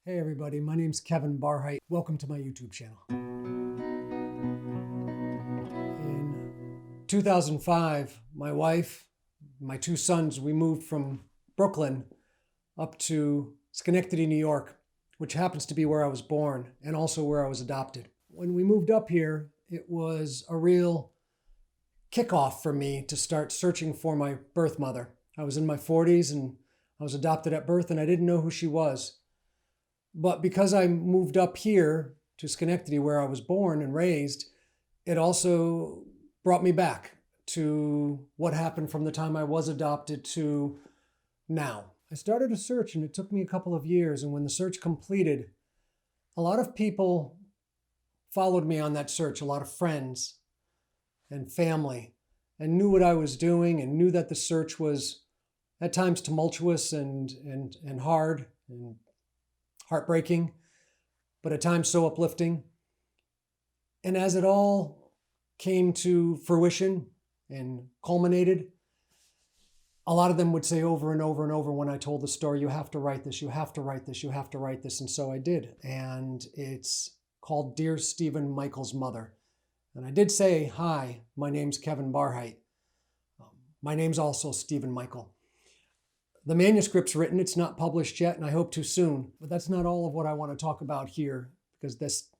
Hey everybody, my name's Kevin Barhydt. Welcome to my YouTube channel. In 2005, my wife, my two sons, we moved from Brooklyn up to Schenectady, New York, which happens to be where I was born and also where I was adopted. When we moved up here, it was a real kickoff for me to start searching for my birth mother. I was in my 40s and I was adopted at birth and I didn't know who she was. But because I moved up here to Schenectady, where I was born and raised, it also brought me back to what happened from the time I was adopted to now. I started a search and it took me a couple of years. And when the search completed, a lot of people followed me on that search, a lot of friends and family, and knew what I was doing and knew that the search was at times tumultuous and hard and heartbreaking, but at times so uplifting. And as it all came to fruition and culminated, a lot of them would say over and over and over when I told the story, you have to write this, you have to write this, you have to write this. And so I did. And it's called Dear Stephen Michael's Mother. And I did say, hi, my name's Kevin Barhydt. My name's also Stephen Michael. The manuscript's written, it's not published yet, and I hope to soon. But that's not all of what I want to talk about here, because this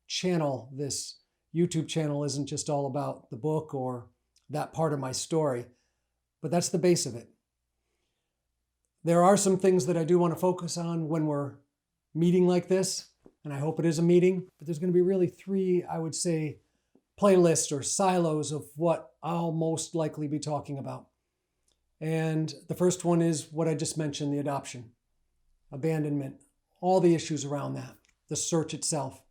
channel, this YouTube channel, isn't just all about the book or that part of my story, but that's the base of it. There are some things that I do want to focus on when we're meeting like this, and I hope it is a meeting, but there's going to be really three, I would say, playlists or silos of what I'll most likely be talking about. And the first one is what I just mentioned, the adoption, abandonment, all the issues around that, the search itself.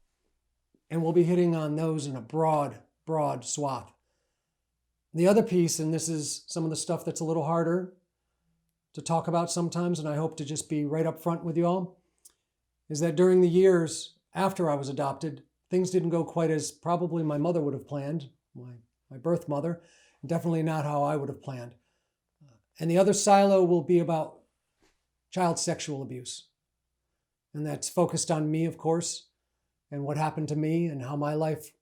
And we'll be hitting on those in a broad swath. The other piece, and this is some of the stuff that's a little harder to talk about sometimes, and I hope to just be right up front with you all, is that during the years after I was adopted, things didn't go quite as probably my mother would have planned, my birth mother, definitely not how I would have planned. And the other silo will be about child sexual abuse. And that's focused on me, of course, and what happened to me and how my life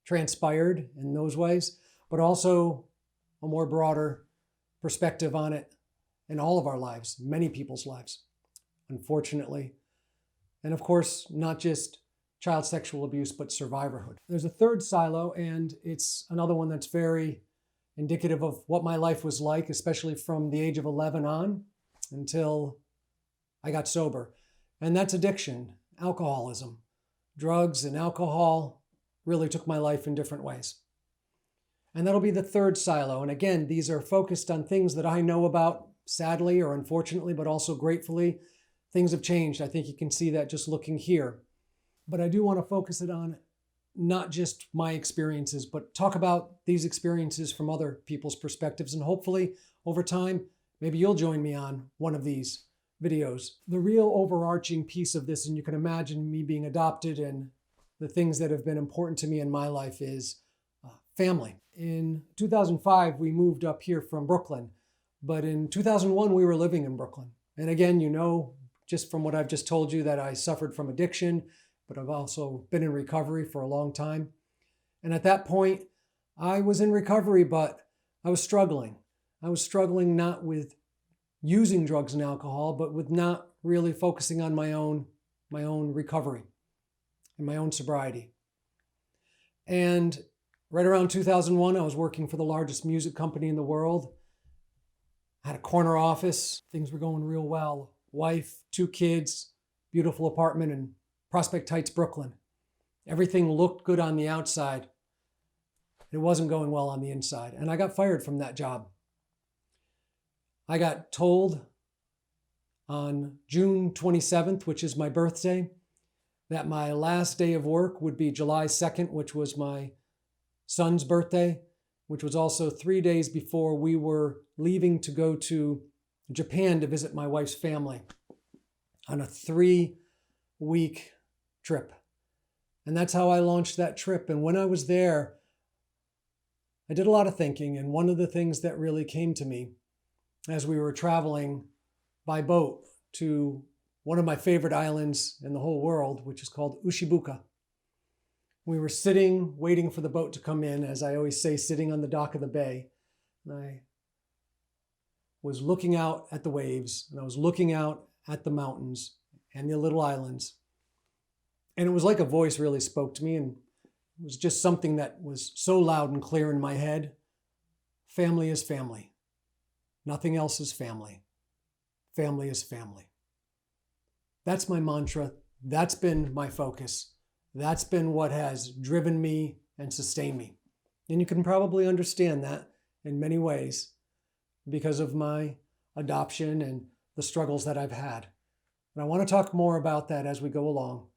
transpired in those ways, but also a more broader perspective on it in all of our lives, many people's lives, unfortunately. And of course, not just child sexual abuse, but survivorhood. There's a third silo, and it's another one that's very indicative of what my life was like, especially from the age of 11 on until I got sober. And that's addiction, alcoholism. Drugs and alcohol really took my life in different ways. And that'll be the third silo. And again, these are focused on things that I know about, sadly or unfortunately, but also gratefully. Things have changed. I think you can see that just looking here. But I do want to focus it on not just my experiences, but talk about these experiences from other people's perspectives. And hopefully over time, maybe you'll join me on one of these videos. The real overarching piece of this, and you can imagine me being adopted and the things that have been important to me in my life, is family. In 2005, we moved up here from Brooklyn, but in 2001, we were living in Brooklyn. And again, you know, just from what I've just told you, that I suffered from addiction, but I've also been in recovery for a long time. And at that point, I was in recovery, but I was struggling. I was struggling not with using drugs and alcohol, but with not really focusing on my own recovery and my own sobriety. And right around 2001, I was working for the largest music company in the world. I had a corner office. Things were going real well. Wife, 2 kids, beautiful apartment in Prospect Heights, Brooklyn. Everything looked good on the outside. It wasn't going well on the inside. And I got fired from that job. I got told on June 27th, which is my birthday, that my last day of work would be July 2nd, which was my son's birthday, which was also 3 days before we were leaving to go to Japan to visit my wife's family on a 3-week trip. And that's how I launched that trip. And when I was there, I did a lot of thinking. And one of the things that really came to me as we were traveling by boat to one of my favorite islands in the whole world, which is called Ushibuka. We were sitting, waiting for the boat to come in, as I always say, sitting on the dock of the bay. And I was looking out at the waves, and I was looking out at the mountains and the little islands. And it was like a voice really spoke to me, and it was just something that was so loud and clear in my head. Family is family. Nothing else is family. Family is family. That's my mantra. That's been my focus. That's been what has driven me and sustained me. And you can probably understand that in many ways because of my adoption and the struggles that I've had. And I want to talk more about that as we go along.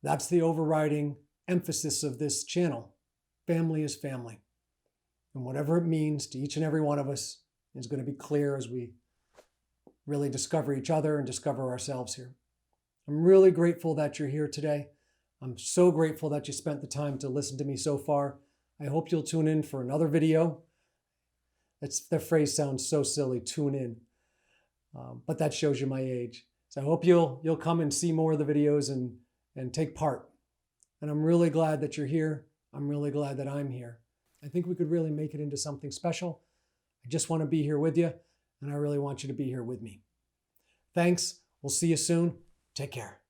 That's the overriding emphasis of this channel. Family is family. And whatever it means to each and every one of us is going to be clear as we really discover each other and discover ourselves here. I'm really grateful that you're here today. I'm so grateful that you spent the time to listen to me so far. I hope you'll tune in for another video. The phrase sounds so silly, tune in. But that shows you my age. So I hope you'll come and see more of the videos and take part. And I'm really glad that you're here. I'm really glad that I'm here. I think we could really make it into something special. I just want to be here with you, and I really want you to be here with me. Thanks. We'll see you soon. Take care.